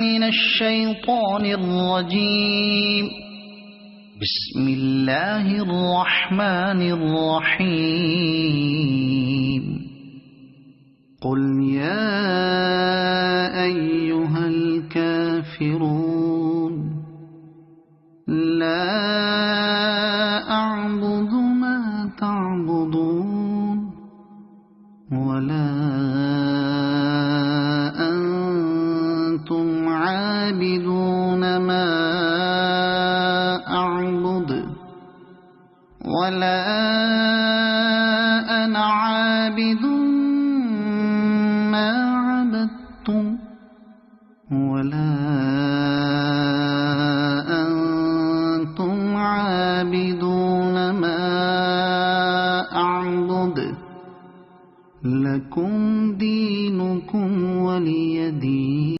من الشيطان الرجيم. بسم الله الرحمن الرحيم. قل يا أيها الكافرون لا أعبد ما تعبدون ولا أنتم عابدون ما أعبد ولا أنا عابد ما عبدتم ولا